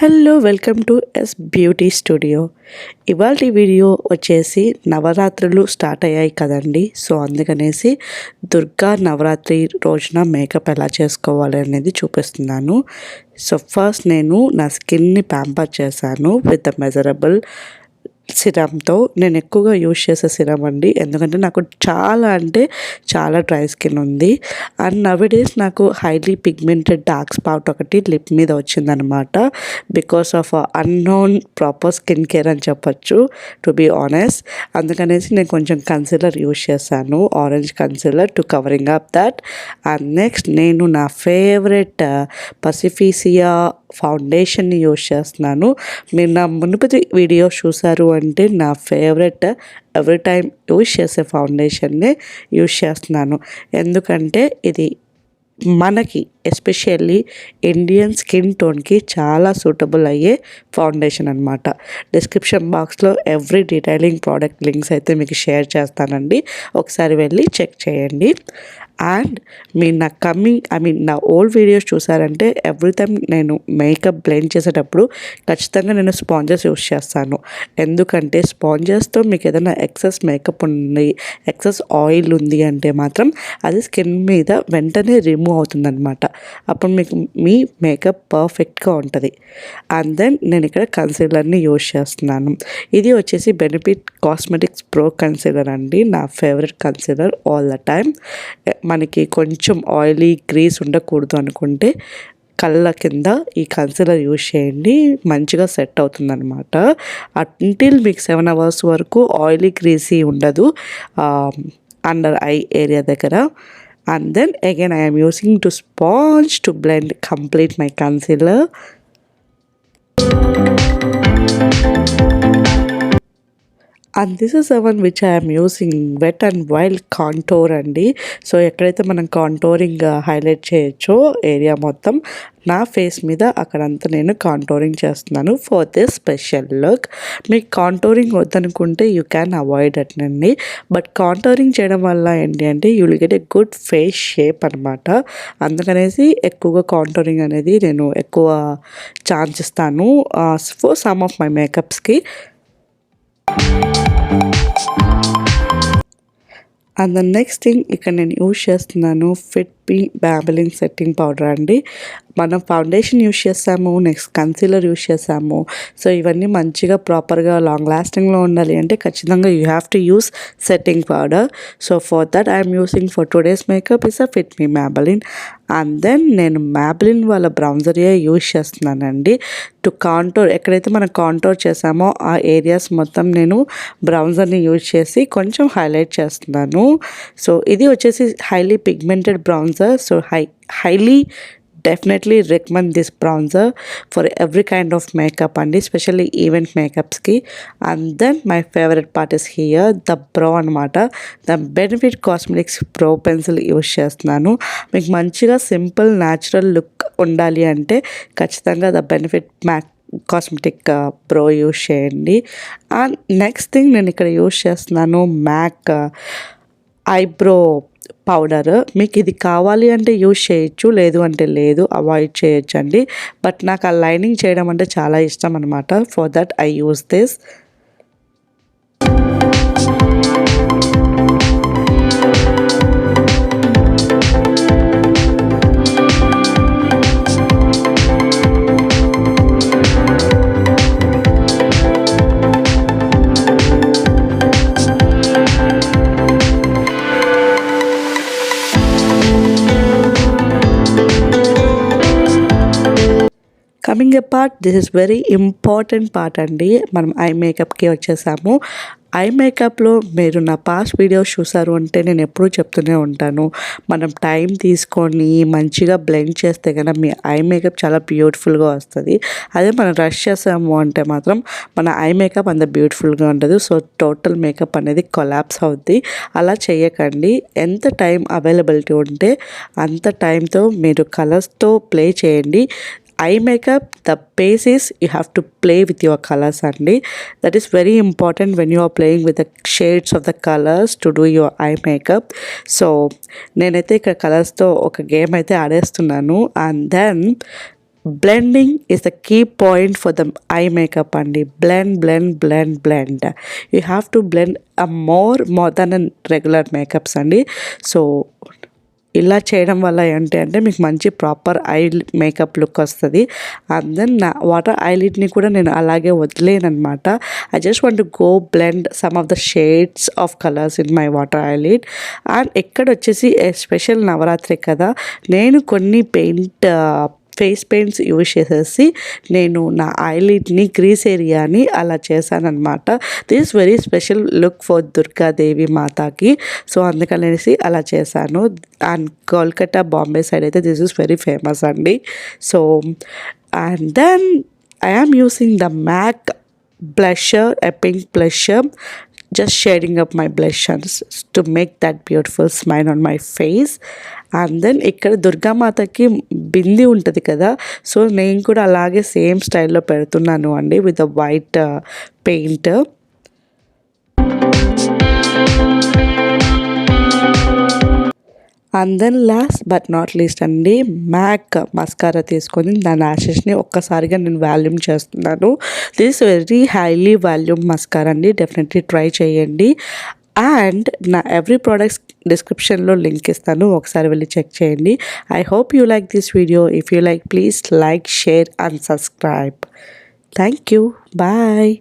Hello welcome to S beauty studio. ఇవాళ వీడియో వచ్చేసి నవరాత్రులు స్టార్ట్ అయ్యాయి కదండి. సో అందుకనేసి దుర్గా నవరాత్రి రోజున మేకప్ ఎలా చేసుకోవాలి అనేది చూపిస్తున్నాను. సో ఫస్ట్ నేను నా స్కిన్ని ప్యాంపర్ చేశాను విత్ ద మెజరబుల్ సిరమ్తో. నేను ఎక్కువగా యూజ్ చేసే సిరమ్ అండి, ఎందుకంటే నాకు చాలా డ్రై స్కిన్ ఉంది. అండ్ నవేడేస్ నాకు హైలీ పిగ్మెంటెడ్ డార్క్ స్పాట్ ఒకటి లిప్ మీద వచ్చిందనమాట. Because of unknown proper skin care అని చెప్పొచ్చు, టు బీ ఆనెస్ట్. అందుకనేసి నేను కొంచెం కన్సిలర్ యూజ్ చేశాను, orange concealer to covering up that. And next నేను నా ఫేవరెట్ పసిఫిసియా ఫౌండేషన్ని యూజ్ చేస్తున్నాను. మీరు నా మునుపటి వీడియో చూసారు అంటే నా ఫేవరెట్ ఎవ్రీ టైం యూజ్ చేసే ఫౌండేషన్ని యూజ్ చేస్తున్నాను. ఎందుకంటే ఇది మనకి ఎస్పెషల్లీ ఇండియన్ స్కిన్ టోన్కి చాలా సూటబుల్ అయ్యే ఫౌండేషన్ అనమాట. డిస్క్రిప్షన్ బాక్స్లో ఎవ్రీ డీటెయిలింగ్ ప్రోడక్ట్ లింక్స్ అయితే మీకు షేర్ చేస్తానండి, ఒకసారి వెళ్ళి చెక్ చేయండి. అండ్ మీరు నా ఓల్డ్ వీడియోస్ చూసారంటే ఎవ్రీ టైం నేను మేకప్ బ్లెండ్ చేసేటప్పుడు ఖచ్చితంగా నేను స్పాంజెస్ యూస్ చేస్తాను. ఎందుకంటే స్పాంజెస్తో మీకు ఏదైనా ఎక్సెస్ మేకప్ ఉంది, ఎక్సెస్ ఆయిల్ ఉంది అంటే మాత్రం అది స్కిన్ మీద వెంటనే రిమూవ్ అవుతుందన్నమాట. అప్పుడు మీకు మీ మేకప్ పర్ఫెక్ట్గా ఉంటుంది. అండ్ దెన్ నేను ఇక్కడ కన్సీలర్ని యూజ్ చేస్తున్నాను. ఇది వచ్చేసి బెనిఫిట్ కాస్మెటిక్స్ ప్రో కన్సీలర్ అండి, నా favourite concealer all the time. మనకి కొంచెం ఆయిలీ గ్రీస్ ఉండకూడదు అనుకుంటే కళ్ళ కింద ఈ కన్సీలర్ యూజ్ చేయండి, మంచిగా సెట్ అవుతుందన్నమాట. అంటిల్ మీకు 7 hours వరకు ఆయిలీ గ్రీసీ ఉండదు అండర్ ఐ ఏరియా దగ్గర. And then again I am using to sponge to blend complete my concealer. And this is the one which I am using wet and wild contour అండి. So ఎక్కడైతే మనం contouring highlight చేయొచ్చో area మొత్తం నా face మీద అక్కడంతా నేను contouring చేస్తున్నాను for this special look. మీకు కాంటోరింగ్ వద్దనుకుంటే యూ క్యాన్ అవాయిడ్ అట్నండి, బట్ కాంటోరింగ్ చేయడం వల్ల ఏంటి అంటే you will get a good face shape అనమాట. అందుకనేసి ఎక్కువగా కాంటోరింగ్ అనేది నేను ఎక్కువ ఛాన్స్ ఇస్తాను ఫర్ సమ్ ఆఫ్ మై మేకప్స్కి. అండ్ ద నెక్స్ట్ థింగ్ ఇక్కడ నేను యూజ్ చేస్తున్నాను fit me Maybelline setting powder అండి. మనం ఫౌండేషన్ యూజ్ చేసాము, నెక్స్ట్ కన్సీలర్ యూజ్ చేసాము. సో ఇవన్నీ మంచిగా ప్రాపర్గా లాంగ్ లాస్టింగ్లో ఉండాలి అంటే ఖచ్చితంగా you have to use setting powder. So for that I'm using for today's makeup is a fit me Maybelline. And then నేను మ్యాబలిన్ వాళ్ళ బ్రౌన్జరియే యూజ్ చేస్తున్నానండి టు కాంటోర్. ఎక్కడైతే మనం కాంటోర్ చేసామో ఆ ఏరియాస్ మొత్తం నేను బ్రౌన్జర్ని యూజ్ చేసి కొంచెం హైలైట్ చేస్తున్నాను. సో ఇది వచ్చేసి highly pigmented bronzer. So highly definitely recommend this bronzer for every kind of makeup and especially event makeups ki. And then my favorite part is here the brow anamata. The benefit cosmetics pro pencil use చేస్తున్నాను. మీకు మంచిగా simple natural look ఉండాలి అంటే ఖచ్చితంగా the benefit cosmetic pro use చేయండి. And next thing నేను ఇక్కడ use చేస్తున్నాను మ్యాక్ ఐబ్రో పౌడర్. మీకు ఇది కావాలి అంటే యూజ్ చేయొచ్చు, లేదు అంటే లేదు, అవాయిడ్ చేయొచ్చు అండి. బట్ నాకు ఆ లైనింగ్ చేయడం అంటే చాలా ఇష్టం అనమాట. For that I use this. Coming a part, this is very important part అండి. మనం ఐ మేకప్కి వచ్చేసాము. ఐ మేకప్లో మీరు నా పాస్ట్ వీడియోస్ చూసారు అంటే నేను ఎప్పుడూ చెప్తూనే ఉంటాను, మనం టైం తీసుకొని మంచిగా బ్లెండ్ చేస్తే కనుక మీ ఐ మేకప్ చాలా బ్యూటిఫుల్గా వస్తుంది. అదే మనం రష్ చేసాము అంటే మాత్రం మన ఐ మేకప్ అంత బ్యూటిఫుల్గా ఉండదు. సో టోటల్ మేకప్ అనేది కొలాప్స్ అవుద్ది. అలా చేయకండి. ఎంత టైం అవైలబిలిటీ ఉంటే అంత టైంతో మీరు కలర్స్తో ప్లే చేయండి. eye makeup, the base is you have to play with your colors only. That is very important when you are playing with the shades of the colors to do your eye makeup. So నేనైతే ఇక్కడ కలర్స్తో ఒక game అయితే ఆడేస్తున్నాను. And then blending is the key point for the eye makeup అండి. Blend. You have to blend more than regular makeups అండి. So ఇలా చేయడం వల్ల ఏంటి అంటే మీకు మంచి ప్రాపర్ ఐ మేకప్ లుక్ వస్తుంది. అండ్ దెన్ నా వాటర్ ఐలిడ్ని కూడా నేను అలాగే వదిలేనమాట. I just want to go blend some of the shades of colours in my water eyelid. And ఇక్కడ వచ్చేసి స్పెషల్ నవరాత్రి కదా, నేను కొన్ని ఫేస్ పెయింట్స్ యూజ్ చేసేసి నేను నా ఐలిడ్ని క్రీస్ ఏరియాని అలా చేశానమాట. This very special look for Durgadevi మాతాకి. సో అందుకనేసి అలా చేశాను. అండ్ కోల్కతా బాంబే సైడ్ అయితే దిస్ ఇస్ వెరీ ఫేమస్ అండి. So and then I am using the MAC blusher, a pink blusher, just shading up my blushes to make that beautiful smile on my face. And then ఇక్కడ దుర్గామాతకి బింది ఉంటుంది కదా, so నేను కూడా అలాగే same స్టైల్లో పెడుతున్నాను అండి with the white paint. And then last but not least అండి, MAC మస్కారా తీసుకొని దాని యాషెస్ని ఒక్కసారిగా నేను వాల్యూమ్ చేస్తున్నాను. This very highly volume mascara అండి, డెఫినెట్లీ ట్రై చేయండి. అండ్ నా ఎవ్రీ ప్రోడక్ట్స్ డిస్క్రిప్షన్లో లింక్ ఇస్తాను, ఒకసారి వెళ్ళి చెక్ చేయండి. I hope you like this video. If you like, please like, share and subscribe. Thank you. Bye.